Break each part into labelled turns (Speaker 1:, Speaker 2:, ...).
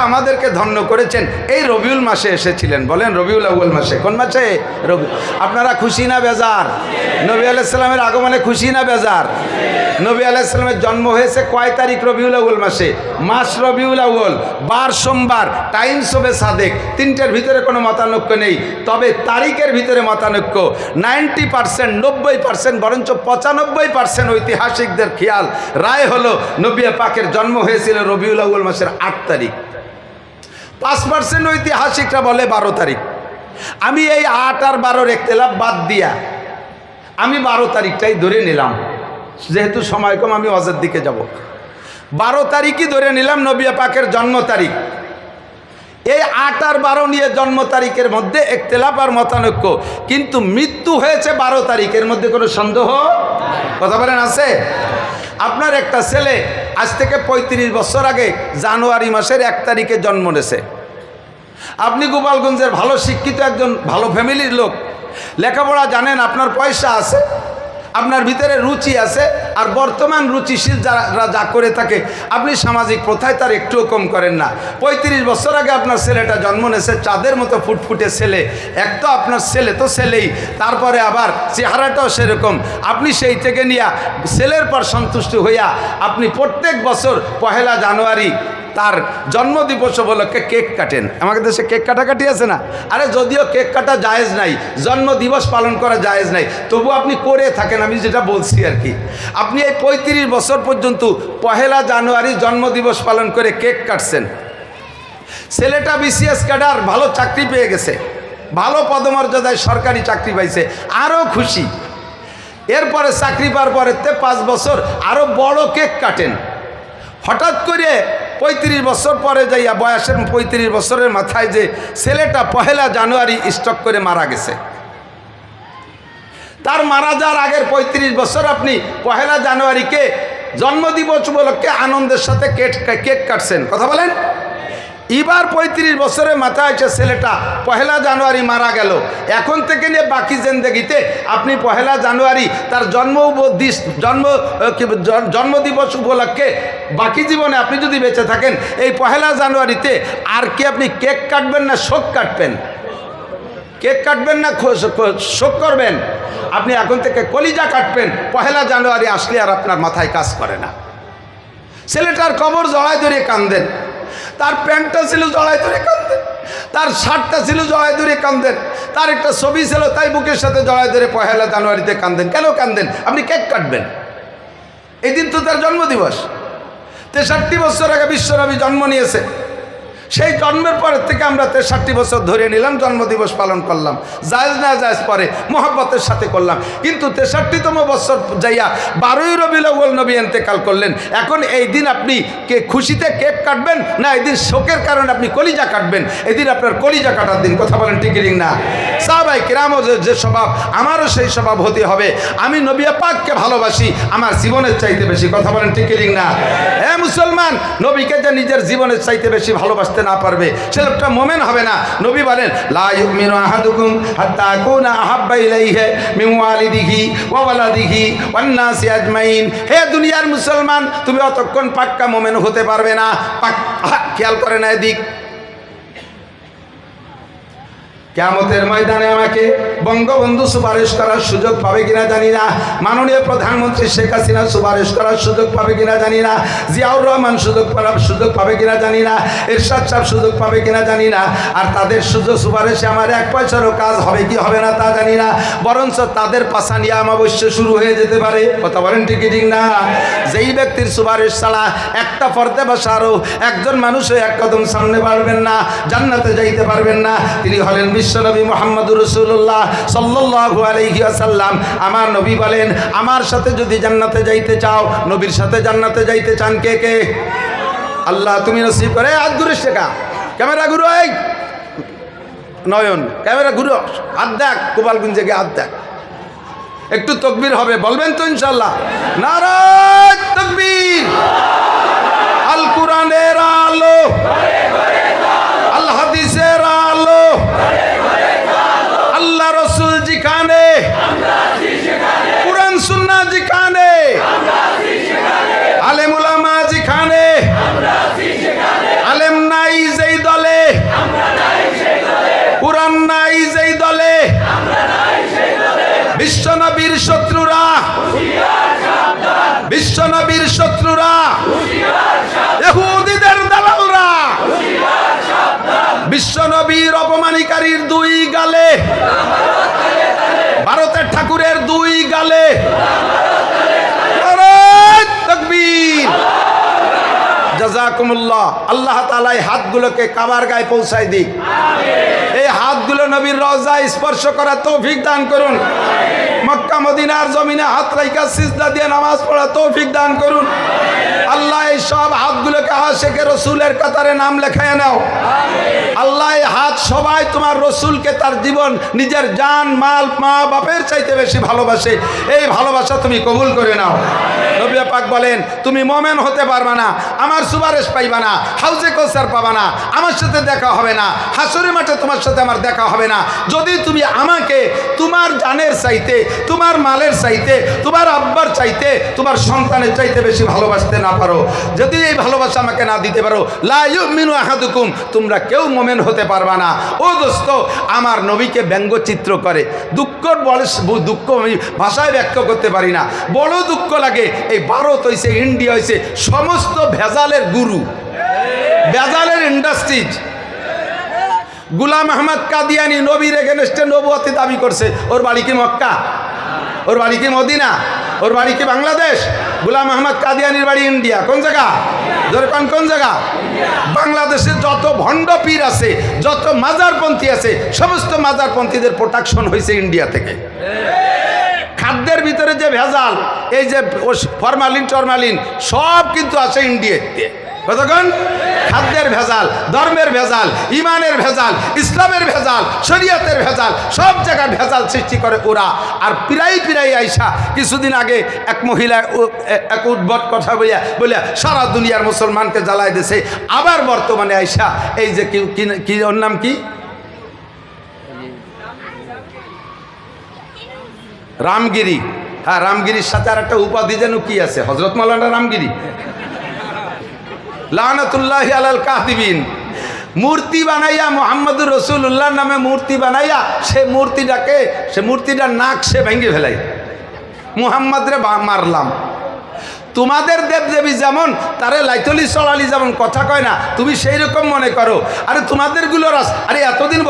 Speaker 1: আমাদেরকে ধন্য করেছেন এই রবিউল মাসে এসেছিলেন। বলেন রবিউল আউয়াল মাসে। কোন মাসে? রবি। আপনারা খুশি না বেজার? নবী আলাইহিস সালামের আগমনে খুশি না বেজার? নবী আলাইহিস সালামের জন্ম হয়েছে কয় তারিখ? রবিউল আউয়াল মাসে। মাস রবিউল আউয়াল, বার সোমবার, টাইম শোবে সাদেক। তিনটের ভিতরে কোনো মতানৈক্য নেই, তবে তারিখের ভিতরে মতানৈক্য। 90%, 90%, বরঞ্চ 95% ঐতিহাসিকদের খেয়াল রায় হলো নবী পাকের জন্ম হয়েছিল রবিউল আউয়াল মাসের 8 তারিখ। 5% ঐতিহাসিকরা বলে 12 তারিখ। আমি এই 8 আর 12-র ইখতিলাফ বাদ দিয়া আমি 12 তারিখটাই ধরে নিলাম, যেহেতু সময় কম আমি হজের দিকে যাব। 12 তারিখই ধরে নিলাম নবী পাকের জন্ম তারিখ। এই 8 আর 12 নিয়ে জন্ম তারিখের মধ্যে ইখতিলাফ আর মতানৈক্য, কিন্তু মৃত্যু হয়েছে 12 তারিখের মধ্যে কোনো সন্দেহ কথা বলেন আছে? আপনার একটা ছেলে আজ থেকে 35 বছর আগে জানুয়ারি মাসের 1 তারিখে জন্ম নিয়েছে। আপনি গোপালগঞ্জের ভালো শিক্ষিত একজন ভালো ফ্যামিলির লোক, লেখাপড়া জানেন, আপনার পয়সা আছে, আপনার ভিতরে রুচি আছে, আর বর্তমান রুচিশীল যারা যা করে থাকে আপনি সামাজিক প্রথায় তার একটুও কম করেন না। 35 বছর আগে আপনার ছেলেটা জন্ম নিয়েছে, চাঁদের মতো ফুটফুটে ছেলে। এক তো আপনার ছেলে তো ছেলেই, তারপরে আবার চেহারাটাও সেরকম। আপনি সেই থেকে নিয়ে ছেলের পর সন্তুষ্ট হইয়া আপনি প্রত্যেক বছর 1 জানুয়ারি তার জন্মদিবস উপলক্ষে কেক কাটেন। আমাদের দেশে কেক কাটাকাটি আছে না? আরে যদিও কেক কাটা জায়েজ নাই, জন্মদিবস পালন করা জায়েজ নাই, তবু আপনি করে থাকেন। আমি যেটা বলছি আর কি, আপনি এই 35 বছর পর্যন্ত 1 জানুয়ারি জন্মদিবস পালন করে কেক কাটছেন। ছেলেটা BCS ক্যাডার, ভালো চাকরি পেয়ে গেছে, ভালো পদমর্যাদায় সরকারি চাকরি পাইছে, আরও খুশি। এরপরে চাকরি পাওয়ার পরে 5 বছর আরও বড় কেক কাটেন। হঠাৎ করে 35 বছর পরে যাইয়া বয়সের 35 বছরের মাথায় যে ছেলেটা 1 জানুয়ারি স্ট্রোক করে মারা গেছে, তার মারা যাওয়ার আগের 35 বছর আপনি 1 জানুয়ারিকে জন্মদিবস উপলক্ষে আনন্দের সাথে কেক কাটছেন। কথা বলেন। এবার 35 বছরের মাথায় এসে ছেলেটা 1 জানুয়ারি মারা গেল। এখন থেকে নিয়ে বাকি জিন্দেগিতে আপনি 1 জানুয়ারি তার জন্মদিবস উপলক্ষে বাকি জীবনে আপনি যদি বেঁচে থাকেন এই 1 জানুয়ারিতে আর কি আপনি কেক কাটবেন না শোক কাটবেন? কেক কাটবেন না শোক করবেন? আপনি এখন থেকে কলিজা কাটবেন। 1 জানুয়ারি আসলে আর আপনার মাথায় কাজ করে না। ছেলেটার কবর জড়ায় ধরে কান্দেন, তার প্যান্টটা ছিল জড়ায় ধরে কান্দেন, তার শার্টটা ছিল জড়ায় ধরে কান্দেন, তার একটা ছবি ছিল তাই বুকের সাথে জড়ায় ধরে 1 জানুয়ারিতে কান্দেন। কেন কান্দেন? আপনি কেক কাটবেন, এই দিন তো তার জন্মদিবস। 63 বছর আগে বিশ্বনবী জন্ম নিয়েছে, সেই জন্মের পরের থেকে আমরা 63 বছর ধরে নিলাম, জন্মদিবস পালন করলাম। জায়েজ না জায়েজ পরে মোহাব্বতের সাথে করলাম, কিন্তু 63তম বছর যাইয়া 12ই রবিউল আউয়াল নবী ইন্তেকাল করলেন। এখন এই দিন আপনি খুশিতে কেক কাটবেন না এই দিন শোকের কারণে আপনি কলিজা কাটবেন? এই দিন আপনার কলিজা কাটার দিন। কথা বলেন ঠিক না? সাহাবায়ে কিরামও যে স্বভাব, আমারও সেই স্বভাব হতে হবে। আমি নবী পাককে ভালোবাসি আমার জীবনের চাইতে বেশি। কথা বলেন ঠিক না? হ্যাঁ মুসলমান, নবীকে যে নিজের জীবনের চাইতে বেশি ভালোবাসতে না পারবে সে লোকটা মুমিন হবে না। নবী বলেন লা ইউমিনু আহাদুকুম হাত্তা আকুনা আহাব্বা ইলাইহি মিন ওয়ালিদিহি ওয়া ওয়ালাদিহি ওয়ান নাসি আজমাইন। হে দুনিয়ার মুসলমান, তুমি অতক্ষণ পাক্কা মুমিন হতে পারবে না। খেয়াল করে না এদিক, কিয়ামতের ময়দানে আমাকে বঙ্গবন্ধু সুপারিশ করার সুযোগ পাবে কিনা জানি না, মাননীয় প্রধানমন্ত্রী শেখ হাসিনা সুপারিশ করার সুযোগ পাবে কিনা জানি না, জিয়াউর রহমান সুযোগ পাবে কিনা জানি না, এরশাদ সাহেব সুযোগ পাবে কিনা জানি না। আর তাদের সুপারিশে আমার 1 পয়সারও কাজ হবে কি হবে না তা জানি না, বরঞ্চ তাদের পাশা নিয়ে অমাবস্য শুরু হয়ে যেতে পারে। কথা বলেন ঠিক না? যেই ব্যক্তির সুপারিশ ছাড়া একটা পর্দে বসারও একজন মানুষও 1 কদম সামনে বাড়বেন না, জান্নাতে যাইতে পারবেন না, তিনি হলেন বিশ্বনবী মুহাম্মদুর রাসূলুল্লাহ সাল্লাল্লাহু আলাইহি ওয়াসাল্লাম। আমার নবী বলেন, আমার সাথে যদি জান্নাতে যাইতে চাও, নবীর সাথে জান্নাতে যাইতে চান কে কে? আল্লাহ তুমি নসিব করে। হাত ঘুরে শেখা, ক্যামেরা ঘুরো, এই নয়ন ক্যামেরা ঘুরো, হাত দেখ, গোপালগঞ্জে গিয়ে হাত দেখ। একটু তাকবীর হবে, বলবেন তো ইনশাআল্লাহ? নারায়ে তাকবীর। আল কোরআনের আলো, আল হাদিসের আলো, আল্লাহ রসুল যেখানে, কুরআন সুন্নাহ যেখানে, আলেম উলামা যেখানে, আলেম নাই চলে, নারায়ে তাকবীর। জাযাকুমুল্লাহ। আল্লাহ তাআলা এই হাতগুলোকে কাবার গায়ে পৌঁছায় দিক। এই হাতগুলো নবীর রওজা স্পর্শ করার তৌফিক দান করুন। মক্কা মদিনার জমিনে হাত রাইখা সিজদা দিয়ে নামাজ পড়া তৌফিক দান করুন। আল্লাহ এই সব হাতগুলোকে আশিকে রসুলের কাতারে নাম লেখায় নাও। আল্লাহ এই হাত সবাই তোমার রসুলকে তার জীবন নিজের জান মাল মা বাপের চাইতে বেশি ভালোবাসে, এই ভালোবাসা তুমি কবুল করে নাও। নবী পাক বলেন, তুমি মোমেন হতে পারবা না, আমার সুপারিশ পাইবা না, হাউজে কৌসার পাবা না, আমার সাথে দেখা হবে না, হাসরের মাঠে তোমার সাথে আমার দেখা হবে না, যদি তুমি আমাকে তোমার জানের চাইতে, তোমার মালের চাইতে, তোমার আব্বার চাইতে, তোমার সন্তানের চাইতে বেশি ভালোবাসতে না পারো, যদি এই ভালোবাসা আমাকে না দিতে পারো, লা ইউমিনু আহাদুকুম, তোমরা কেউ মোমেন হতে পারবা না। ও দোস্ত, আমার নবীকে ব্যঙ্গচিত্র করে দুঃখর বলে, দুঃখ আমি ভাষায় ব্যক্ত করতে পারি না, বড় দুঃখ লাগে। এই ভারত হয়েছে, ইন্ডিয়া হয়েছে, সমস্ত ভেজালের গুরু, ভেজালের ইন্ডাস্ট্রিজ। গুলাম আহমদ কাদিয়ানি নবীর এগেনস্টে নবুয়তি দাবি করছে। ওর বাড়ি কি মক্কা? ওর বাড়ি কি মদিনা? ওর বাড়ি কি বাংলাদেশ? গুলাম আহমদ কাদিয়ানির বাড়ি ইন্ডিয়া। কোন জায়গা? ধরে কোন জায়গা? বাংলাদেশে যত ভণ্ড পীর আছে, যত মাজারপন্থী আছে, সমস্ত মাজারপন্থীদের প্রোটেকশন হয়েছে ইন্ডিয়া থেকে। খাদ্যের ভিতরে যে ভেজাল, এই যে ফরমালিন টরমালিন সব কিন্তু আছে ইন্ডিয়াতে। কতক্ষণ? খাদ্যের ভেজাল, ধর্মের ভেজাল, ইমানের ভেজাল, ইসলামের ভেজাল, শরীয়তের ভেজাল, সব জায়গায় ভেজাল সৃষ্টি করে ওরা। আর পিরাই আইসা কিছুদিন আগে এক মহিলা এক উদ্ভট কথা বলিয়া সারা দুনিয়ার মুসলমানকে জ্বালাই দিয়েছে। আবার বর্তমানে আইসা এই যে কি ওর নাম কি, রামগিরি। হ্যাঁ, রামগিরির সাথে আর একটা উপাধি যেন কি আছে, হযরত মাওলানা রামগিরি লানাতুল্লাহি আলাল কাযিবিন। মূর্তি বানাইয়া মুহাম্মদুর রাসূলুল্লাহ নামে মূর্তি বানাইয়া সে মূর্তিটার নাক সে ভেঙে ফেলাই। মুহাম্মদ রে মারলাম। তোমাদের দেবদেবী যেমন তারে লাইতলি চলালি যেমন কথা কয় না, তুমি সেই রকম মনে করো। আরে তোমাদেরগুলো আরে এতদিন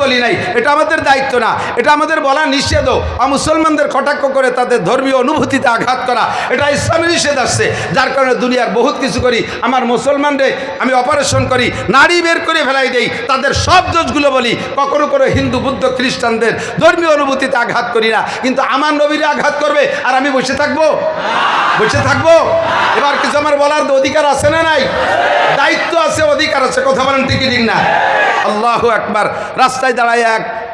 Speaker 1: বলি নাই, এটা আমাদের দায়িত্ব না, এটা আমাদের বলা নিষেধ। মুসলমানদের কটাক্ষ করে তাদের ধর্মীয় অনুভূতিতে আঘাত করা, এটা ইসলামের নিষেধ আসছে। যার কারণে দুনিয়ার বহুত কিছু করি। আমার মুসলমানরে আমি অপারেশন করি, নারী বের করে ফেলাই দেই, তাদের সব দোষগুলো বলি। কখনো হিন্দু বুদ্ধ খ্রিস্টানদের ধর্মীয় অনুভূতিতে আঘাত করি না, কিন্তু আমার নবীরে আঘাত করবে আর আমি বসে থাকবো? এবার কিছু আমার বলার অধিকার আছে না নাই? দায়িত্ব আছে, অধিকার আছে। কথা বলেন ঠিক না? আল্লাহু আকবার। রাস্তায় দাঁড়ায়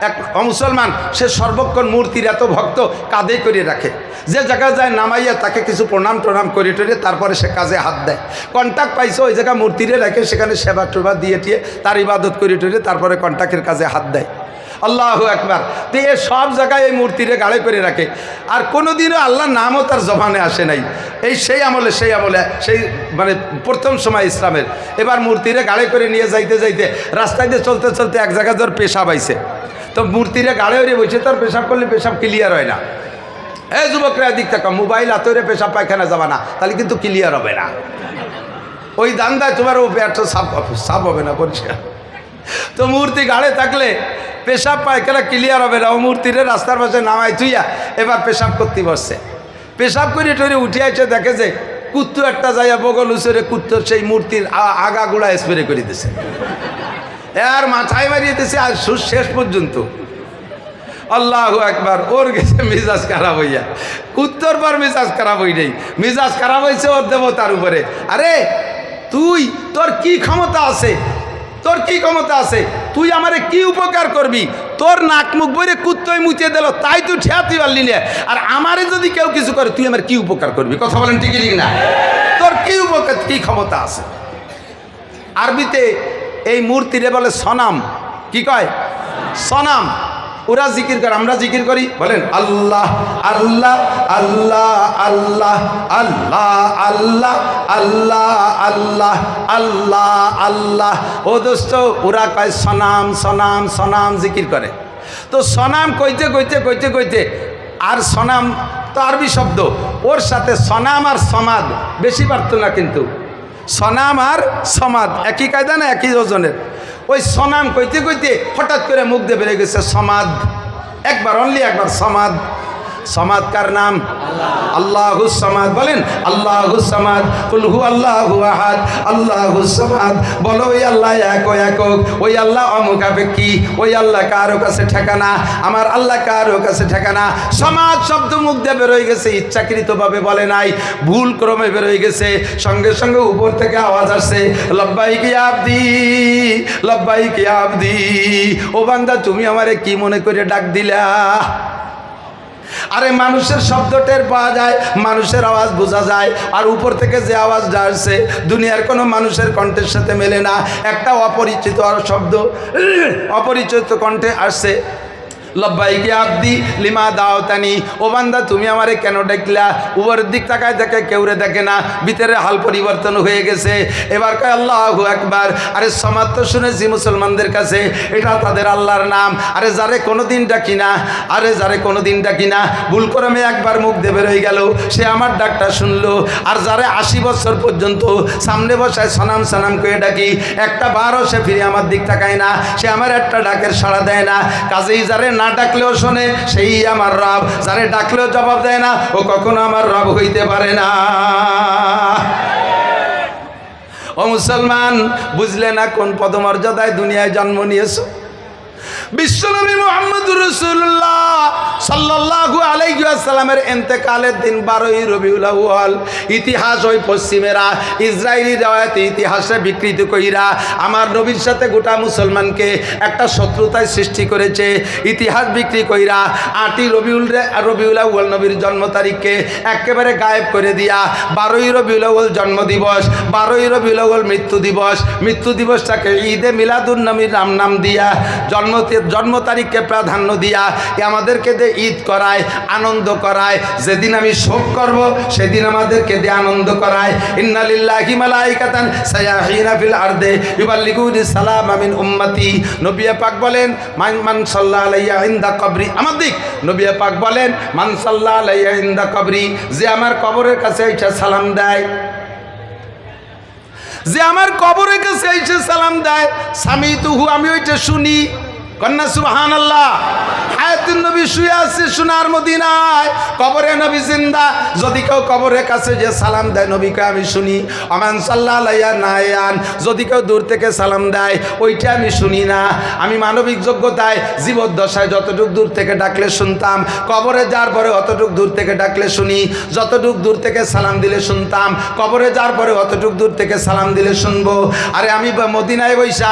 Speaker 1: এক মুসলমান, সে সর্বক্ষণ মূর্তির এত ভক্ত, কাঁধে করে রাখে। যে জায়গায় যায় নামাইয়া তাকে কিছু প্রণাম করে তারপরে সে কাজে হাত দেয়। কন্ট্যাক্ট পাইছে ওই জায়গায় মূর্তিরে রাখে, সেখানে সেবা টেবা দিয়ে তার ইবাদত করে তারপরে কন্ট্যাক্টের কাজে হাত দেয়। আল্লাহু আকবার। তো এ সব জায়গায় এই মূর্তিরে গাড়ে করে রাখে, আর কোনোদিনও আল্লাহর নামও তার জবানে আসে নাই। সেই আমলে সেই মানে প্রথম সময় ইসলামের। এবার মূর্তিরে গাড়ে করে নিয়ে যাইতে রাস্তায় দিয়ে চলতে এক জায়গায় ধর পেশাব আইছে। তো মূর্তিরে গাড়ে হয়ে বসে, তার পেশাব করলে পেশাব ক্লিয়ার হয় না। এই যুবকরা দিক থাকা, মোবাইল হাতে পেশাব পায়খানা যাবা না, তাহলে কিন্তু ক্লিয়ার হবে না। ওই দান্দায় তোমার ও পেটটা সাফ হবে না, পরিষ্কার। তো মূর্তি গাড়ে থাকলে পেশাব পায়খানা ক্লিয়ার হবে না। ও মূর্তিরে রাস্তার পাশে নামাই থুইয়া এবার পেশাব করতে বসছে। পেশাব করে উঠে আসে, দেখে যে কুত্তু একটা যাইয়া বগল উচরে কুত্তর সেই মূর্তির আগাগুলা স্প্রে করে দিছে, আর মাথায় মারিয়ে দিছে আর শেষ পর্যন্ত। আল্লাহু আকবার। ওর গেছে মিজাজ খারাপ হইয়া, কুত্তর পর মিজাজ খারাপ হই নেই, মিজাজ খারাপ হয়েছে ওর দেবতার উপরে। আরে তোর কি ক্ষমতা আছে? তুই আমারে কি উপকার করবি? তোর নাক মুখ বইরে কুত্তই মুচিয়ে দিল, তাই তুই ঠেয়াতে পারলি না। আর আমারে যদি কেউ কিছু করে, তুই আমার কি উপকার করবি? কথা বলেন ঠিক না? তোর কি উপকার, কি ক্ষমতা আছে? আরবিতে এই মূর্তিরে বলে সনাম। কি কয়? সনাম। ওরা জিকির করে, আমরা জিকির করি। বলেন আল্লাহ আল্লাহ আল্লাহ আল্লাহ আল্লাহ আল্লাহ আল্লাহ আল্লাহ আল্লাহ আল্লাহ। ও দোস্ত, ওরা কয় সনাম সনাম সনাম জিকির করে। তো সনাম কইতে আর সনাম তো আরবি শব্দ, ওর সাথে সনাম আর সমাদ বেশি পারত না, কিন্তু সনাম আর সমাদ একই কায়দা না, একই ওজনের। ওই সনাম কইতে হঠাৎ করে মুখ দিয়ে বেরিয়ে গেছে সমাদ। একবার অনলি একবার সমাদ। সমাদ কার নাম? আল্লাহুস সামাদ। বলেন আল্লাহুস সামাদ। কুল হু আল্লাহু আহাদ আল্লাহুস সামাদ। বলো ওই আল্লাহ এক একক, ওই আল্লাহ অমুখাপেক্ষী, ওই আল্লাহ কারো কাছে ঠিকানা, আমার আল্লাহ কারো কাছে ঠিকানা। সমাদ শব্দ মুখ দিয়ে বেরোয় গেছে, ইচ্ছাকৃতভাবে বলে নাই, ভুল ক্রমে বেরোয় গেছে। সঙ্গে সঙ্গে উপর থেকে আওয়াজ আসছে, লব্বাইক ইয়া আবদি লব্বাইক ইয়া আবদি। ও বান্দা তুমি আমারে কি মনে করে ডাক দিলা? আরে মানুষের শব্দ টের পাওয়া যায়, মানুষের আওয়াজ বোঝা যায়, আর উপর থেকে যে আওয়াজটা আসছে দুনিয়ার কোনো মানুষের কণ্ঠের সাথে মেলে না। একটা অপরিচিত শব্দ অপরিচিত কণ্ঠে আসছে, লব্বাইক ইয়া আবদি লিমা দাওতানি। ও বান্দা তুমি আমারে কেন ডাকলা? উপরের দিক তাকায় দেখে কেউরে দেখে না, ভিতরে হাল পরিবর্তন হয়ে গেছে। এবার কয় আল্লাহু আকবার। আরে সমাদ তো শুনেছি মুসলমানদের কাছে এটা তাদের আল্লাহর নাম। আরে যারে কোনোদিন ডাকি না, আরে যারে কোনোদিন ডাকি না, ভুল ক্রমে একবার মুখ দিয়ে বেরোয় গেল, সে আমার ডাকটা শুনলো। আর যারে 80 বছর পর্যন্ত সামনে বসায় সনাম সানাম করে ডাকি, একটা বারও সে ফিরে আমার দিক তাকায় না, সে আমার একটা ডাকের সাড়া দেয় না। কাজেই যারে না ডাকলেও শোনে সেই আমার রব, যারে ডাকলেও জবাব দেয় না ও কখনো আমার রব হইতে পারে না। ও মুসলমান, বুঝলে না কোন পদমর্যাদায় দুনিয়ায় জন্ম নিয়েছো? বিশ্বনবী মুহাম্মদুর রাসূলুল্লাহ সাল্লাল্লাহু আলাইহি ওয়াসাল্লামের ইন্তেকালের দিন 12ই রবিউল আউয়াল। ইতিহাস ওই পশ্চিমেরা ইসরায়েলি রওয়ায়াতে ইতিহাসে বিকৃত কইরা আমার নবীর সাথে গোটা মুসলমানকে একটা শত্রুতায় সৃষ্টি করেছে। ইতিহাস বিক্রি কইরা 8ই রবিউল আউয়াল নবীর জন্ম তারিখকে একেবারে গায়েব করে দিয়া 12ই রবিউল আউয়াল জন্ম দিবস, 12ই রবিউল আউয়াল মৃত্যু দিবস, মৃত্যু দিবসটাকে ঈদে মিলাদুন নবীর নাম দিয়া জন্ম তারিখকে প্রাধান্য দিয়া আমাদেরকে দিয়ে ঈদ করায়, আনন্দ করায়। যেদিন আমি শোক করব সেদিন আমাদেরকে দিয়ে আনন্দ করায়। ইন্না লিল্লাহি মালাইকাতান সায়াহিনা ফিল আরদে ইউবাল্লিগুনি সালাম মিন উম্মতি। নবী পাক বলেন মান সাল্লাল্লাহু আলাইহি ইনদা কবরি। আমার দিক নবী পাক বলেন মান সাল্লাল্লাহু আলাইহি ইনদা কবরি, যে আমার কবরের কাছে এসে সালাম দেয়, যে আমার কবরের কাছে এসে সালাম দেয়, সামিতুহু আমি ওইটা শুনি। কন্যা সুবহানাল্লাহ। হায়াতুন নবী শুয়ে আছে সোনার মদিনায়, কবরে নবী জিন্দা। যদি কেউ কবরের কাছে যে সালাম দেয় নবীকে আমি শুনি। আমান সাল্লাল্লাহু আলাইহি নায়ান, যদি কেউ দূর থেকে সালাম দেয় ওইটা আমি শুনি না। আমি মানবিক যোগ্যতায় জীবদ্দশায় যতটুক দূর থেকে ডাকলে শুনতাম, কবরে যাওয়ার পরে অতটুক দূর থেকে ডাকলে শুনি। যতটুক দূর থেকে সালাম দিলে শুনতাম, কবরে যাওয়ার পরে অতটুক দূর থেকে সালাম দিলে শুনবো। আরে আমি মদিনায় বৈশা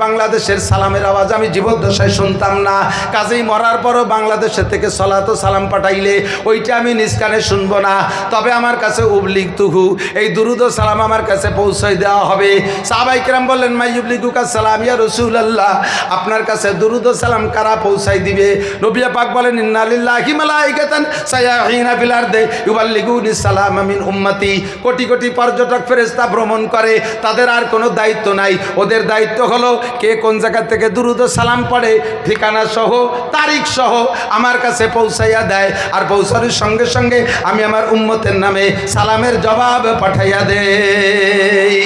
Speaker 1: বাংলাদেশের সালামের আওয়াজ আমি জীবদ্দশায় শুনতাম না। কাজেই মরার পরও বাংলাদেশের থেকে সলাত সালাম পাঠাইলে ওইটা আমি নিজ কানে শুনবো না। তবে আমার কাছে উবলিগ তুহু, এই দুরুদ ও সালাম আমার কাছে পৌঁছাই দেওয়া হবে। সাহাবায়ে কেরাম বললেন মা ইউবলিগুকা সালাম ইয়া রাসূলুল্লাহ, আপনার কাছে দুরুদ ও সালাম কারা পৌঁছাই দিবে? নবী পাক বলেন ইন্না লিল্লাহি মালাইকাতান সায়াহিনা ফিল আরদি ইউবাল্লিগুনি সালাম মিন উম্মতি। কোটি কোটি পর্যটক ফেরেশতা ভ্রমণ করে, তাদের আর কোনো দায়িত্ব নাই। ওদের দায়িত্ব হলো কে কোন জায়গা থেকে দুরুদ ও সালাম পড়ে ঠিকানা সহ তারিখ সহ আমার কাছে পৌঁছাইয়া দেয়। আর পৌঁছানোর সঙ্গে সঙ্গে আমি আমার উম্মতের নামে সালামের জবাব পাঠাইয়া দেই।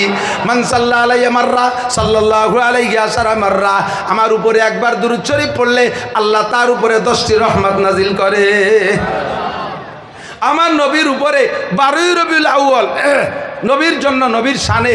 Speaker 1: মান সাল্লাল্লাহু আলাইহি মাররা সাল্লাল্লাহু আলাইহি আশারা মাররা, আমার উপরে একবার দুরূদ শরীফ পড়লে আল্লাহ তার উপরে 10টি রহমত নাজিল করে। আমার নবীর উপরে 12ই রবিউল আউয়াল নবীর জন্য, নবীর শানে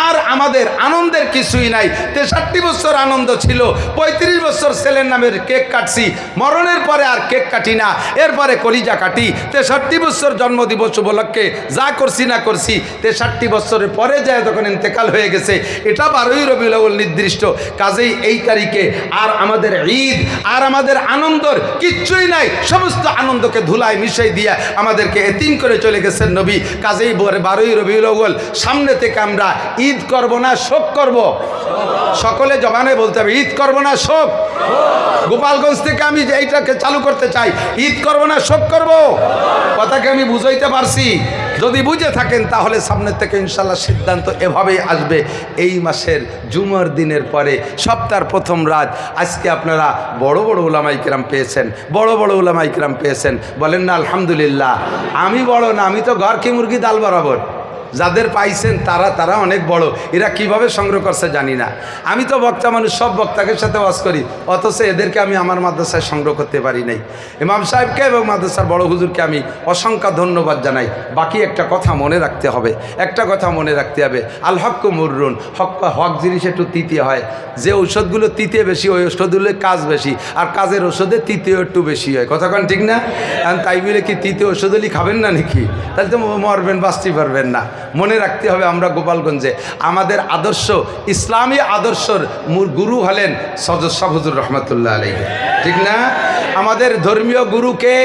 Speaker 1: আর আমাদের আনন্দের কিছুই নাই। 63 বছর আনন্দ ছিল, 35 বছর ছেলের নামের কেক কাটছি, মরণের পরে আর কেক কাটি না, এরপরে কলিজা কাটি। 63 বছর জন্মদিবস উপলক্ষে যা করছি না করছি, 63 বছরের পরে যায় যখন ইন্তেকাল হয়ে গেছে, এটা 12ই রবিউল আউয়াল নির্দিষ্ট। কাজেই এই তারিখে আর আমাদের ঈদ আর আমাদের আনন্দর কিচ্ছুই নাই। সমস্ত আনন্দকে ধুলায় মিশাই দিয়ে আমাদেরকে এতিম করে চলে গেছেন নবী। কাজেই 12ই রবিউল আউয়াল সামনে থেকে আমরা ঈদ করব না শোক করব? সকলে জবানে বলতে হবে ঈদ করব না শোক। গোপালগঞ্জ থেকে আমি এইটাকে চালু করতে চাই, ঈদ করব না শোক করব। কথাকে আমি বুঝাইতে পারছি? যদি বুঝে থাকেন তাহলে সামনের থেকে ইনশাল্লাহ সিদ্ধান্ত এভাবেই আসবে। এই মাসের জুমার দিনের পরে সপ্তাহের প্রথম রাত। আজকে আপনারা বড় বড় উলামায়ে কেরাম পেয়েছেন, বড় বড় উলামায়ে কেরাম পেয়েছেন, বলেন না আলহামদুলিল্লাহ। আমি বড় না, আমি তো ঘর কি মুরগি ডাল বরাবর। যাদের পাইছেন তারা অনেক বড়, এরা কিভাবে সংগ্রহ করছে জানি না। আমি তো বক্তা মানুষ, সব বক্তাকে সাথে ওয়াজ করি, অথচ এদেরকে আমি আমার মাদ্রাসায় সংগ্রহ করতে পারি নাই। ইমাম সাহেবকে এবং মাদ্রাসার বড় হুজুরকে আমি অসংখ্য ধন্যবাদ জানাই। বাকি একটা কথা মনে রাখতে হবে, আল হক মুররুন, হক জিনিস একটু তিতে হয়। যে ঔষধগুলো তিতে বেশি, ওই ঔষধগুলোর কাজ বেশি, আর কাজের ওষুধে তিতেও একটু বেশি হয়। কথা কন ঠিক না? তাই বলে কি তিতে ওষুধ হলেই খাবেন না নাকি? তাহলে তো মরবেন, বাঁচতে পারবেন না। মনে রাখতে হবে আমরা গোপালগঞ্জে আমাদের আদর্শ, ইসলামী আদর্শর গুরু হলেন সদর শাহ হুজুর রহমতুল্লাহ আলাইহি, ঠিক না? আমাদের ধর্মীয় গুরুকে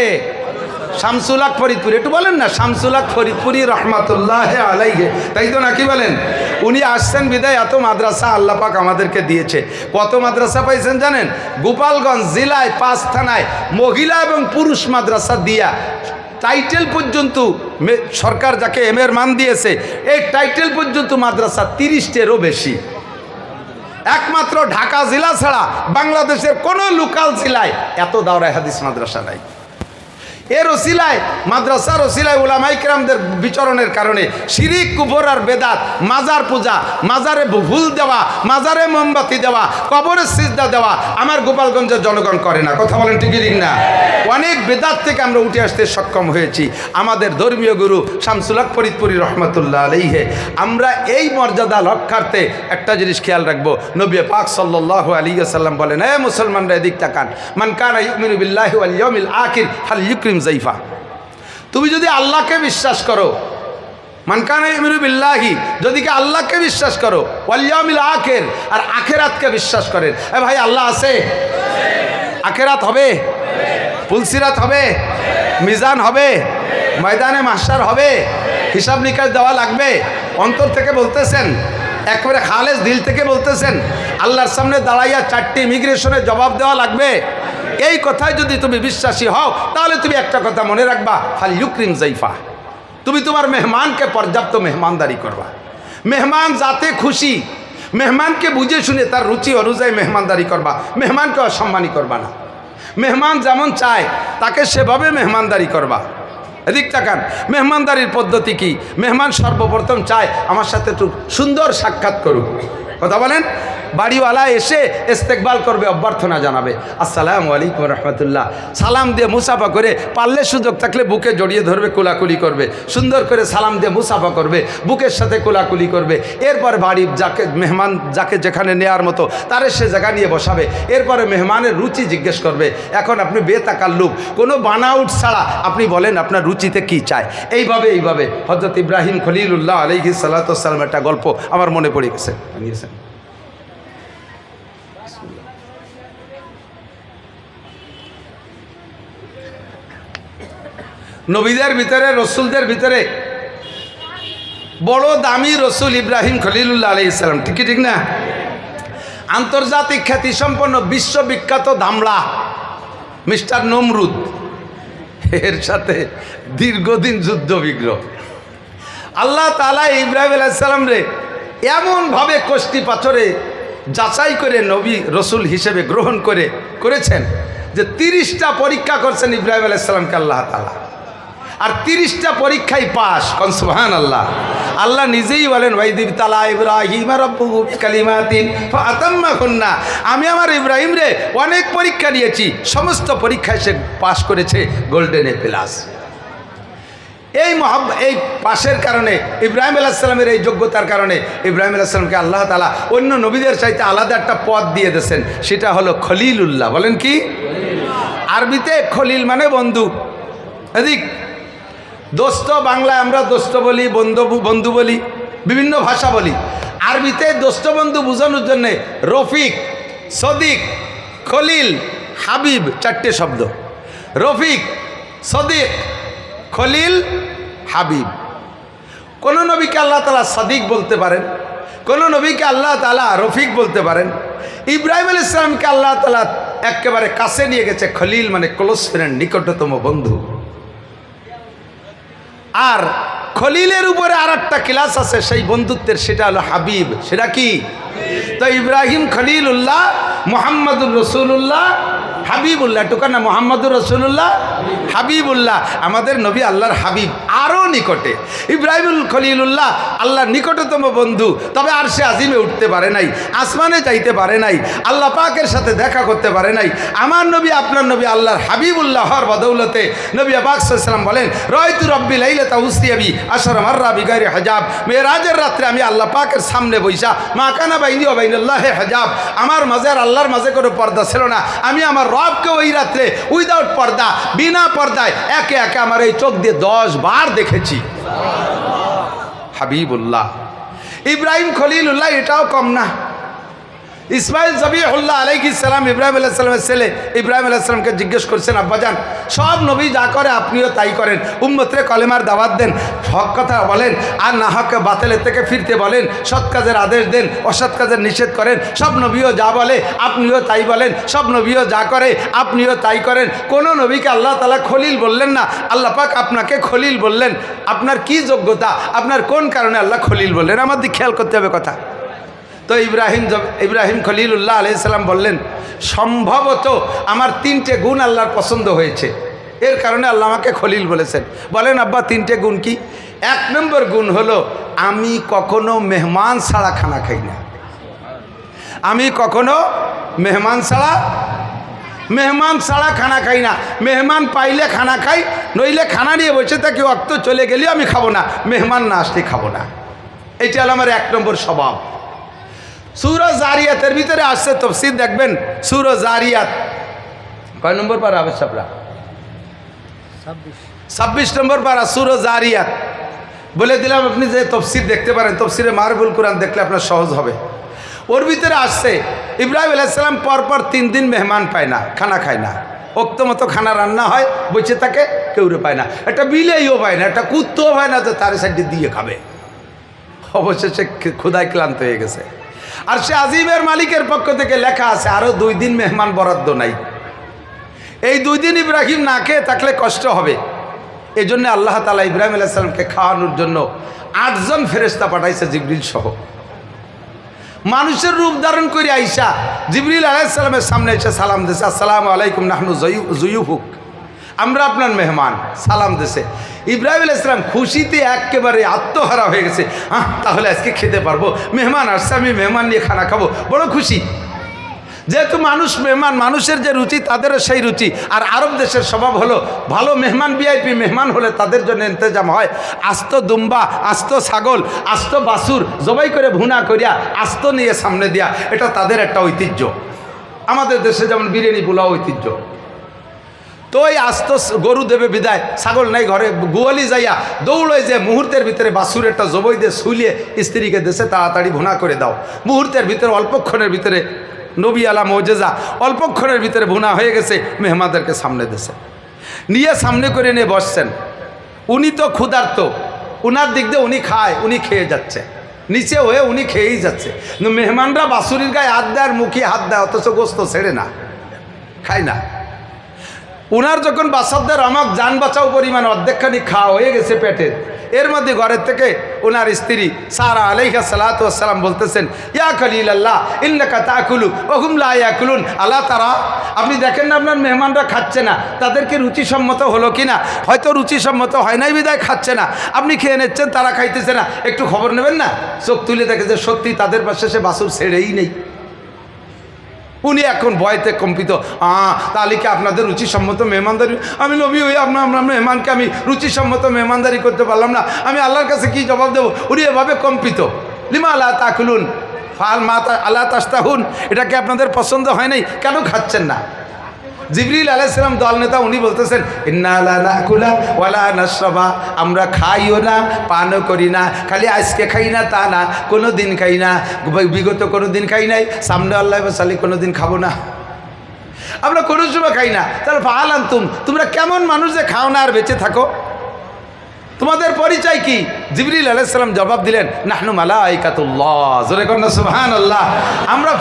Speaker 1: শামসুল হক ফরিদপুরি, একটু বলেন না, শামসুল হক ফরিদপুরি রহমতুল্লাহ আলাইহি, তাই তো নাকি বলেন? উনি আসছেন বিদায় এত মাদ্রাসা আল্লাহ পাক আমাদেরকে দিয়েছে। কত মাদ্রাসা পাইছেন জানেন? গোপালগঞ্জ জেলায় 5 থানায় মহিলা এবং পুরুষ মাদ্রাসা দিয়া টাইটেল পর্যন্ত সরকার যাকে এর মান দিয়েছে, এই টাইটেল পর্যন্ত মাদ্রাসা 30টেরও বেশি। একমাত্র ঢাকা জেলা ছাড়া বাংলাদেশের কোনো লোকাল জেলায় এত দাওরায়ে হাদিস মাদ্রাসা নাই। এর ওসিলায়, মাদ্রাসার ওসিলায় উলামায়ে কেরামদের বিচরণের কারণে শিরিক, কুফর আর বেদাত, মাজার পূজা, মাজারে ফুল দেওয়া, মাজারে মোমবাতি দেওয়া, কবরে সিজদা দেওয়া আমার গোপালগঞ্জের জনগণ করে না। কথা বলেন ঠিক না? অনেক বেদাত থেকে আমরা উঠে আসতে সক্ষম হয়েছি। আমাদের ধর্মীয় গুরু শামসুল হক ফরিদপুরি রহমতুল্লাহ আলাইহি, আমরা এই মর্যাদা রক্ষার্থে একটা জিনিস খেয়াল রাখবো। নবী পাক সাল্লাল্লাহু আলাইহি ওয়াসাল্লাম বলেন, হে মুসলমানরা এদিক তাকান, মান কানা ইউমিনু বিল্লাহি ওয়াল ইয়াউমিল আখির ফালইউকরিম জাইফা। তুমি যদি আল্লাহকে বিশ্বাস করো, মান কানা ইউমিনু বিল্লাহি, যদি কি আল্লাহকে বিশ্বাস করো, ওয়াল ইয়াউমিল আখির, আর আখিরাতকে বিশ্বাস করেন। এ ভাই, আল্লাহ আছে, আখিরাত হবে, পুলসিরাত হবে, মিজান হবে, ময়দানে মাহশার হবে, হিসাব নিকাশ দেওয়া লাগবে। অন্তর থেকে বলতেছেন, একবারে খালেস দিল থেকে বলতেছেন, আল্লাহর সামনে দাঁড়াইয়া 4টি ইমিগ্রেশনের জবাব দেওয়া লাগবে। এই কথায় যদি তুমি বিশ্বাসী হও, তাহলে তুমি একটা কথা মনে রাখবা, ফালইউকরিম জাইফা, তুমি তোমার মেহমানকে পর্যাপ্ত মেহমানদারি করবা। মেহমান যাতে খুশি, মেহমানকে বুঝে শুনে তার রুচি অনুযায়ী মেহমানদারি করবা, মেহমানকে অসম্মানী করবা না। মেহমান যেমন চায় তাকে সেভাবে মেহমানদারি করবা। এদিক তাকান, মেহমানদারির পদ্ধতি কি? মেহমান সর্বপ্রথম চায় আমার সাথে একটু সুন্দর সাক্ষাৎ করুক। কথা বলেন, বাড়িওয়ালা এসে ইস্তেকবাল করবে, অভ্যর্থনা জানাবে, আসসালামু আলাইকুম রহমতুল্লাহ, সালাম দিয়ে মুসাফা করে, পারলে সুযোগ থাকলে বুকে জড়িয়ে ধরবে, কোলাকুলি করবে, সুন্দর করে সালাম দিয়ে মুসাফা করবে, বুকের সাথে কোলাকুলি করবে। এরপর বাড়ির যাকে মেহমান যাকে যেখানে নেওয়ার মতো তারে সে জায়গা নিয়ে বসাবে। এরপরে মেহমানের রুচি জিজ্ঞেস করবে। এখন আপনি বেতাকাল্লুফ, কোনো বানাউট ছাড়া আপনি বলেন আপনার রুচিতে কি চায়। এইভাবে হযরত ইব্রাহিম খলিলুল্লাহ আলাইহিস সালাতু ওয়াস সালাম একটা গল্প আমার মনে পড়ে গেছে। নবীদের ভিতরে, রসুলদের ভিতরে বড় দামি রসুল ইব্রাহিম খলিলুল্লাহ আলাইহিস সালাম, ঠিক না? আন্তর্জাতিক খ্যাতিসম্পন্ন বিশ্ববিখ্যাত দামড়া মিস্টার নমরুদ, এর সাথে দীর্ঘদিন যুদ্ধ বিগ্রহ। আল্লাহ তাআলা ইব্রাহিম আলাইহিস সালাম রে এমনভাবে কষ্টি পাথরে যাচাই করে নবী রসুল হিসেবে গ্রহণ করেছেন যে 30টা পরীক্ষা করছেন ইব্রাহিম আলাইহিস সালামকে আল্লাহ তাআলা, আর 30টা পরীক্ষায় পাস। কোন সুবহানাল্লাহ। আল্লাহ নিজেই বলেন, ওয়াইদিব তালা ইব্রাহিম রাব্বুহু কালিমাতিন ফাতাম্মাহুন্না, আমি আমার ইব্রাহিম রে অনেক পরীক্ষা নিয়েছি, সমস্ত পরীক্ষায় সে পাস করেছে গোল্ডেন এ প্লাস। এই পাশের কারণে, ইব্রাহিম আলাইহিস সালামের এই যোগ্যতার কারণে ইব্রাহিম আলাইহিস সালামকে আল্লাহ তাআলা অন্য নবীদের চাইতে আলাদা একটা পদ দিয়ে দিয়েছেন, সেটা হলো খলিলুল্লাহ। বলেন কি? আরবিতে খলিল মানে বন্ধু। এদিক দোস্ত, বাংলায় আমরা দোস্ত বলি, বন্ধু বলি, বিভিন্ন ভাষা বলি। আরবিতে দোস্ত বন্ধু বোঝানোর জন্যে রফিক, সদিক, খলিল, হাবিব 4টে শব্দ। রফিক, সদিক, খলিল, হাবিব। কোন নবীকে আল্লাহ তাআলা সদিক বলতে পারেন, কোন নবীকে আল্লাহ তাআলা রফিক বলতে পারেন। ইব্রাহিম আলাইহিস সালামকে আল্লাহ তাআলা একেবারে কাছে নিয়ে গেছে, খলিল মানে ক্লোজ ফ্রেন্ড, নিকটতম বন্ধু। আর খলিলের উপরে আর একটা ক্লাস আছে সেই বন্ধুত্বের, সেটা হলো হাবিব। সেটা কি? তো ইব্রাহিম খলিলুল্লাহ, মুহাম্মদুর রসুল্লাহ, হাবিবুল্লাহ। টুকার না, মুহাম্মদুর রসুল্লাহ, হাবিবুল্লাহ। আমাদের নবী আল্লাহর হাবিব। আরও নিকটে। ইব্রাহিমুল খলিলুল্লাহ আল্লাহর নিকটতম বন্ধু, তবে আরশে আজিমে উঠতে পারে নাই, আসমানে যাইতে পারে নাই, আল্লাহ পাকের সাথে দেখা করতে পারে নাই। আমার নবী আপনার নবী আল্লাহর হাবিবুল্লাহর বদৌলতে নবী পাক সাল্লাল্লাহু আলাইহি ওয়াসাল্লাম বলেন, রাআইতু রাব্বি লাইলাতা উসরিয়াবি আশরা মাররা বিগাইরি হিজাব। মেরাজের রাত্রে আমি আল্লাহ পাকের সামনে বইসা, মা কানা বাইনি ওয়া বাইনাল্লাহি হিজাব, আমার মাঝে আর আল্লাহর মাঝে কোনো পর্দা ছিল না। আমি আমার রবকে ওই রাত্রে উইদাউট পর্দা, বিনা পর্দায় একে একে আমার এই চোখ দিয়ে 10 বার দেখেছি। হাবিবুল্লাহ ইব্রাহিম খলিলুল্লাহ, এটাও কম না। ইসমাইল জবিহুল্লাহ আলাইহিস সালাম, ইব্রাহিম আলাইহিস সালামের ছেলে, ইব্রাহিম আলাইহিস সালামকে জিজ্ঞেস করছেন, আব্বাজান সব নবী যা করে আপনিও তাই করেন, উম্মতরে কলেমার দাওয়াত দেন, হক কথা বলেন আর না হক বাতিলের থেকে ফিরতে বলেন, সৎ কাজের আদেশ দেন, অসৎ কাজের নিষেধ করেন। সব নবীও যা বলে আপনিও তাই বলেন, সব নবীও যা করে আপনিও তাই করেন। কোনো নবীকে আল্লাহ তাআলা খলিল বললেন না, আল্লাহ পাক আপনাকে খলিল বললেন। আপনার কি যোগ্যতা, আপনার কোন কারণে আল্লাহ খলিল বললেন, আমাদের খেয়াল করতে হবে কথা। তো ইব্রাহিম খলিলুল্লাহ আলাইহিস সালাম বললেন, সম্ভবত আমার 3টে গুণ আল্লাহর পছন্দ হয়েছে, এর কারণে আল্লাহ আমাকে খলিল বলেছেন। বলেন আব্বা 3টে গুণ কি? 1 নম্বর গুণ হলো, আমি কখনো মেহমান ছাড়া খানা খাই না। আমি কখনো মেহমান ছাড়া খানা খাই না। মেহমান পাইলে খানা খাই, নইলে খানা নিয়ে বসে থাকি, অক্ত চলে গেলেও আমি খাবো না, মেহমান না আসলে খাবো না। এইটা হলো আমার 1 নম্বর স্বভাব। সূরা জারিয়াতের ভিতরে আসছে, তাফসীর দেখবেন, সূরা জারিয়াত কয় নম্বর পারা হবে সাপরা? 26 নম্বর পারা সূরা জারিয়াত। বলে দিলাম, আপনি যে তাফসীর দেখতে পারেন, তাফসীরে মারবুল কোরআন দেখলে আপনার সহজ হবে। ওর ভিতরে আসছে, ইব্রাহিম আলাইহিস সালাম পরপর 3 দিন মেহমান পায় না, খানা খায় না। ওক্ত মতো খানা রান্না হয়, বসে থাকে, কেউরে পায় না, একটা বিলেইও পায় না, একটা কুত্তও পায় না, তো তার সাইডে দিয়ে খাবে। অবশেষে ক্ষুধায় ক্লান্ত হয়ে গেছে। আর সে আজিমের মালিকের পক্ষ থেকে লেখা আছে আরও 2 দিন মেহমান বরাদ্দ নাই। এই 2 দিন ইব্রাহিম না খেয়ে থাকলে কষ্ট হবে। এই জন্য আল্লাহ তাআলা ইব্রাহিম আলাইহিস সালামকে খাওয়ানোর জন্য 8 জন ফেরেশতা পাঠাইছে, জিবরিল সহ। মানুষের রূপ ধারণ করে আইসা জিবরিল আলাইহিস সালামের সামনে এসে সালাম দিয়েছে, আসসালামু আলাইকুম নাহনু জুয়ুফুক, আমরা আপনার মেহমান, সালাম দিয়েছে। ইব্রাহিম আলাইহিস সালাম খুশিতে একেবারে আত্মহারা হয়ে গেছে। তাহলে আজকে খেতে পারবো, মেহমান আসছে, আমি মেহমান নিয়ে খানা খাবো, বড় খুশি। যেহেতু মানুষ মেহমান, মানুষের যে রুচি তাদেরও সেই রুচি। আর আরব দেশের স্বভাব হলো, ভালো মেহমান ভিআইপি মেহমান হলে তাদের জন্য ইন্তজাম হয় আস্ত দুম্বা, আস্ত ছাগল, আস্ত বাছুর জবাই করে ভুনা করিয়া আস্ত নিয়ে সামনে দিয়া, এটা তাদের একটা ঐতিহ্য। আমাদের দেশে যেমন বিরিয়ানি পোলাও ঐতিহ্য। তো ওই আস্ত গরু দেবে বিদায়, ছাগল নাই ঘরে, গোয়ালি যাইয়া দৌড়ে যে মুহূর্তের ভিতরে বাছুর একটা জবই দিয়ে শুলিয়ে স্ত্রীকে দেশে তাড়াতাড়ি ভুনা করে দাও। মুহূর্তের ভিতরে, অল্পক্ষণের ভিতরে, নবী আলা মৌজেজা, অল্পক্ষণের ভিতরে ভুনা হয়ে গেছে, মেহমানদেরকে সামনে দেশে নিয়ে সামনে করে নিয়ে বসছেন। উনি তো ক্ষুধার্ত, উনার দিক দিয়ে উনি খায়, উনি খেয়ে যাচ্ছে, নিচে হয়ে উনি খেয়েই যাচ্ছে। কিন্তু মেহমানরা বাছুরির গায়ে হাত দেয় আর মুখে হাত দেয়, অথচ গোস্ত ছেড়ে না, খায় না। উনার যখন বাচ্চাদের আমাক যান বাঁচাও পরিমাণ অর্ধেকখানি খাওয়া হয়ে গেছে পেটের, এর মধ্যে ঘরের থেকে ওনার স্ত্রী সারা আলাইহা সালাতু ওয়াস সালাম বলতেছেন, ইয়া খলিলাল্লাহ ইন্নাকা তাকুলু ওয়া হুম লা ইয়াকুলুন, আলা তারা, আপনি দেখেন না আপনার মেহমানরা খাচ্ছে না, তাদেরকে রুচিসম্মত হলো কি না? হয়তো রুচিসম্মত হয় নাই বিদায় খাচ্ছে না, আপনি খেয়ে নিচ্ছেন, তারা খাইতেছে না, একটু খবর নেবেন না? চোখ তুলে দেখে যে সত্যি তাদের পাশে সে বাছুর ছেড়েই নেই। উনি এখন ভয়তে কম্পিত, তাহলে কি আপনাদের রুচিসম্মত মেহমানদারি, আমি নবী হয়ে আপনার মেহমানকে আমি রুচিসম্মত মেহমানদারি করতে পারলাম না, আমি আল্লাহর কাছে কি জবাব দেবো? উনি এভাবে কম্পিত। লিমা আল্লাহ তাকুলুন ফাল মা আল্লাহ তাস্তাহুন, এটাকে আপনাদের পছন্দ হয় নাই, কেন খাচ্ছেন না? জিবরিল আলাইহিস সালাম দল নেতা, উনি বলতেছেন, ইন্না লা নাকুলা ওয়ালা নাশরাবা, আমরা খাইও না, পানও করি না। খালি আজকে খাই না তা না, কোনো দিন খাই না, বিগত কোনো দিন খাই নাই, সামনে আল্লাহ বাসালি কোনো দিন খাবো না, আমরা কোনো সময় খাই না। তাহলে ফাআলান্তুম, তোমরা কেমন মানুষ যে খাও না আর বেঁচে থাকো? তোমাদের পরিচয় কি? জিবরিল আলাইহিস সালাম জবাব দিলেন, নাহনু মালাইকাতুল্লাহ। জোরে কোন সুবহানাল্লাহ। আমরা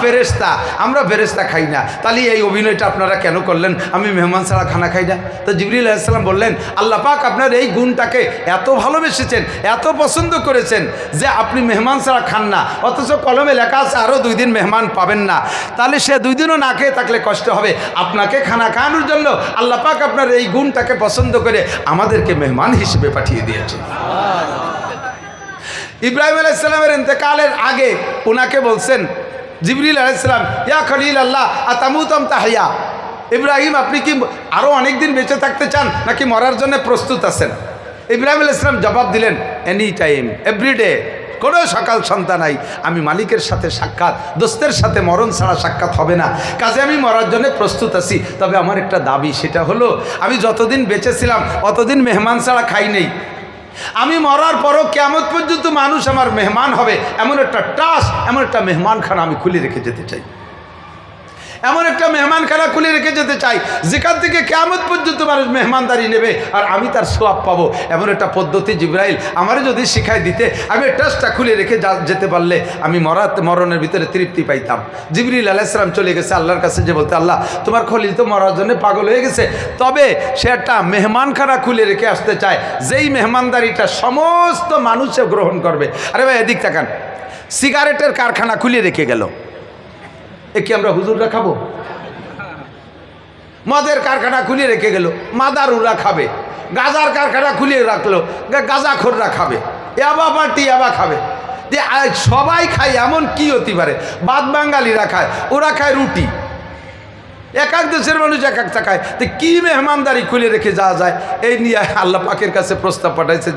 Speaker 1: ফেরেশতা খাই না। তাহলে এই অভিনয়টা আপনারা কেন করলেন? আমি মেহমান ছাড়া খানা খাই না। তো জিবরিল আলাইহিস সালাম বললেন, আল্লাহ পাক আপনার এই গুণটাকে এত ভালোবেসেছেন, এত পছন্দ করেছেন যে আপনি মেহমান ছাড়া খান না, অথচ কলমে লেখা আছে আরও 2 দিন মেহমান পাবেন না। তাহলে সে 2 দিনও না খেয়ে থাকলে কষ্ট হবে। আপনাকে খানা খাওয়ানোর জন্য আল্লাহ পাক আপনার এই গুণটাকে পছন্দ করে আমাদেরকে মেহমান হিসেবে পাঠিয়ে দিয়েছে। ইব্রাহিম আলাইহিস সালামের ইন্তেকালের আগে ওনাকে বলছেন জিবরিল আলাইহিস সালাম, ইয়া খলিল আল্লাহ আতামুতাম তাহিয়া, ইব্রাহিম আপনি কি আরও অনেক দিন বেঁচে থাকতে চান নাকি মরার জন্য প্রস্তুত আছেন? ইব্রাহিম আলাইহিস সালাম জবাব দিলেন, এনি টাইম, এভরিডে, কোনো সকাল সন্ধ্যা নাই। আমি মালিকের সাথে সাক্ষাৎ, দোস্তের সাথে মরণ ছাড়া সাক্ষাৎ হবে না, কাজে আমি মরার জন্য প্রস্তুত আছি। তবে আমার একটা দাবি, সেটা হলো আমি যতদিন বেঁচে ছিলাম অতদিন মেহমান ছাড়া খাই নেই। আমি মরার পরও কিয়ামত পর্যন্ত মানুষ আমার মেহমান হবে, এমন একটা ট্রাস্ট, এমন একটা মেহমানখানা আমি খুলে রেখে যেতে চাই। এমন একটা মেহমানখানা খুলে রেখে যেতে চাই যেখান থেকে কিয়ামত পর্যন্ত মানুষ মেহমানদারি নেবে আর আমি তার সওয়াব পাবো। এমন একটা পদ্ধতি জিবরাইল আমারে যদি শিখাই দিতে, আমি ট্রাস্টটা খুলে রেখে যেতে পারলে আমি মরণের ভিতরে তৃপ্তি পাইতাম। জিবরিল আলাইহিস সালাম চলে গেছে আল্লাহর কাছে, যে বলতে, আল্লাহ তোমার খলিল তো মরার জন্য পাগল হয়ে গেছে, তবে সে একটা মেহমানখানা খুলে রেখে আসতে চায় যেই মেহমানদারিটা সমস্ত মানুষে গ্রহণ করবে। আরে ভাই এদিক তাকান, সিগারেটের কারখানা খুলে রেখে গেল, এ কি আমরা হুজুররা খাবো? মদের কারখানা খুলে রেখে গেল, মাদারুরা খাবে। গাজার কারখানা খুলে রাখলো, গাজাখোররা খাবে। ইয়াবা পার্টি ইয়াবা খাবে। সবাই খায় এমন কি হতে পারে? বাদ বাঙালিরা খায়, ওরা খায় রুটি। এক এক দেশের মানুষ এক একটা খায়। তো কি মেহমানদারি খুলে রেখে যাওয়া যায়? এই নিয়ে আল্লাহ পাকের কাছে প্রস্তাব পাঠাইছে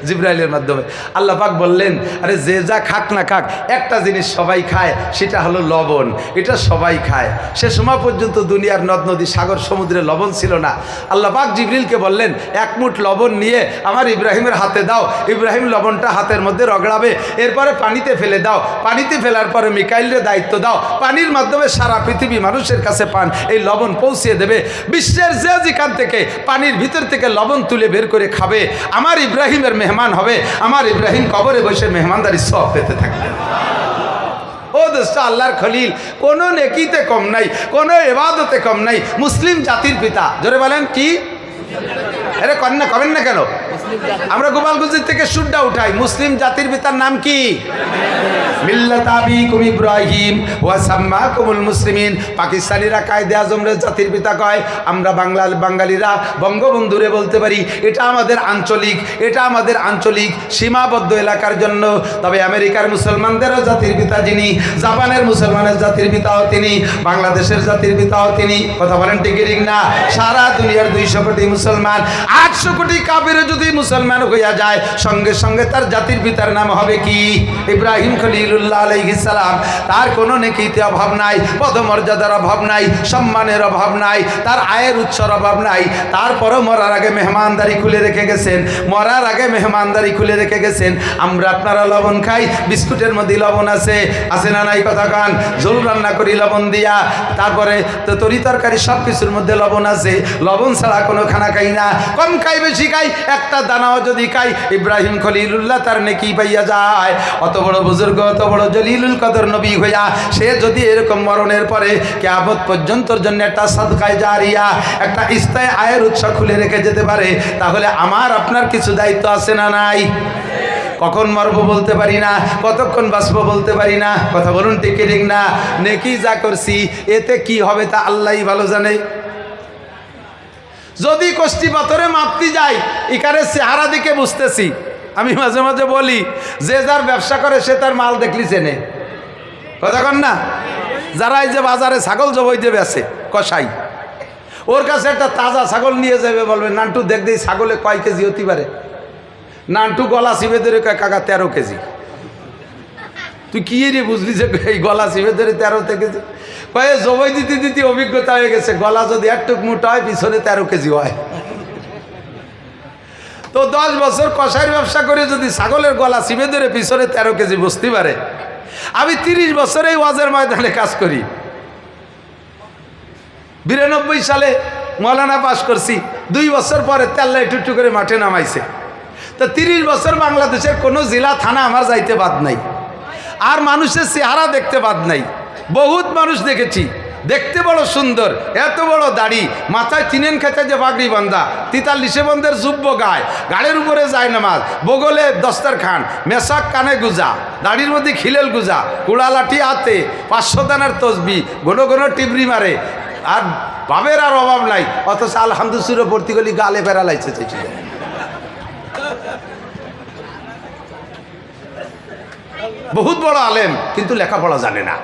Speaker 1: জিব্রাইলের মাধ্যমে। আল্লাহ পাক বললেন, আরে যে যা খাক না খাক, একটা জিনিস সবাই খায়, সেটা হলো লবণ। এটা সবাই খায়। সে সময় পর্যন্ত দুনিয়ার নদ নদী সাগর সমুদ্রে লবণ ছিল না। আল্লাহ পাক জিবরিলকে বললেন, 1 মুঠ লবণ নিয়ে আমার ইব্রাহিমের হাতে দাও। ইব্রাহিম লবণটা হাতের মধ্যে রগড়াবে, এরপরে পানিতে ফেলে দাও। পানিতে ফেলার পরে মিকাইলের দায়িত্ব দাও, পানির মাধ্যমে সারা পৃথিবী মানুষের কাছে এই লবণ পৌঁছে দেবে। বিশ্বের যে যেখান থেকে পানির ভিতর থেকে লবণ তুলে বের করে খাবে, আমার ইব্রাহিমের মেহমান হবে। আমার ইব্রাহিম কবরে বসে মেহমানদারি সওয়াব পেতে থাকবে। ও দোস্ত, আল্লাহর খলিল কোনো নেকিতে কম নাই, কোনো ইবাদতে কম নাই। মুসলিম জাতির পিতা, জোরে বলেন কি? আরে কন্যা কবেন না কেন? আমরা গোপালগঞ্জ থেকে সুরটা উঠাই। মুসলিম জাতির পিতার নাম কি? মিল্লাত আবিকুম ইব্রাহিম ওয়া সাম্মাকুমুল মুসলিমিন। পাকিস্তানিরা কায়দে আজমরে জাতির পিতা কয়, আমরা বাঙালিরা বঙ্গবন্ধুরে বলতে পারি। এটা আমাদের আঞ্চলিক সীমাবদ্ধ এলাকার জন্য। তবে আমেরিকার মুসলমানদেরও জাতির পিতা যিনি, জাপানের মুসলমানের জাতির পিতাও তিনি, বাংলাদেশের জাতির পিতাও তিনি। কথা বলেন ঠিক না? সারা দুনিয়ার 200 কোটি মুসলমান, 800 কোটি কাফির যদি মুসলমান হইয়া যায়, সঙ্গে সঙ্গে তার জাতির পিতার নাম হবে কি? ইব্রাহিম খলিলুল্লাহ আলাইহিস সালাম। তার কোনো নেকিতে অভাব নাই, পদমর্যাদার অভাব নাই, সম্মানের অভাব নাই, তার আয়ের উৎসর অভাব নাই। তারপরও মরার আগে মেহমানদারি খুলে রেখে গেছেন। আমরা আপনারা লবণ খাই, বিস্কুটের মধ্যে লবণ আছে না নাই? কথা কান। ঝোল রান্না করি লবণ দিয়া, তারপরে তো তরি তরকারি সব কিছুর মধ্যে লবণ আছে। লবণ ছাড়া কোনো খানা খাই না। কম খাই বেশি খাই, একটা দানাও যদি খাই, ইব্রাহিম খলিলুল্লাহ তার নেকি পাইয়া যায়। অত বড় বুজুর্গ, অত বড় জলিলুল কদর নবী হইয়া সে যদি এরকম মরণের পরে কিয়ামত পর্যন্তর জন্য একটা সাদকায়ে জারিয়া, একটা স্থায়ী আয়ের উৎস খুলে রেখে যেতে পারে, তাহলে আমার আপনার কিছু দায়িত্ব আছে না নাই? কখন মরবো বলতে পারি না, কতক্ষণ বাঁচবো বলতে পারি না। কথা বলুন ঠিক না? নেকি যা করছি এতে কি হবে তা আল্লাহই ভালো জানে। যদি কষ্টি পাথরে মাপতে যাই, এখানে চেহারা দিকে বুঝতেছি। আমি মাঝে মাঝে বলি, যে যার ব্যবসা করে সে তার মাল দেখলি চেনে। কথা কন না? যারা এই যে বাজারে ছাগল জবাই দেবে আছে কসাই, ওর কাছে একটা তাজা ছাগল নিয়ে যাবে, বলবে নান্টু দেখ দিই ছাগলে কয় কেজি হতে পারে। নান্টু গলা চিপে ধরে কয়, কাকা 13 কেজি। তুই কি রে বুঝলি যে এই গলা চিপে ধরে 13 কেজি? কয়ে জবাই দিতে দিতে অভিজ্ঞতা হয়ে গেছে, গলা যদি একটুক মোটা হয় পিছনে 13 কেজি হয়। তো 10 বছর কষাইয়ের ব্যবসা করে যদি ছাগলের গলা চিপে ধরে পিছনে 13 কেজি বুঝতে পারে। আমি 30 বছর এই ওয়াজের ময়দানে কাজ করি। 92 সালে মৌলানা পাশ করছি। 2 বছর পরে তেল্লা একটু করে মাঠে নামাইছে। তো 30 বছর বাংলাদেশের কোনো জেলা থানা আমার যাইতে বাদ নাই, আর মানুষের চেহারা দেখতে বাদ নাই। বহুত মানুষ দেখেছি, দেখতে বড় সুন্দর, এত বড় দাড়ি, মাথায় তিনেন খেতে যে পাগড়ি বান্ধা, 43 বন্ধের যুব্য গায়, গাড়ির উপরে যায় নামাজ, বগলে দস্তরখান, মেশাক কানে গুজা, দাড়ির মধ্যে খিলেল গুজা, কুড়া লাঠি হাতে, 500 দানার তসবি, ঘন ঘন টিবরি মারে, আর ভাবের আর অভাব নাই। অথচ আলহামদুলিল্লাহ ভর্তি করলি গালে ফেরা লাইছে। বহুত বড় আলেম কিন্তু লেখাপড়া জানে না।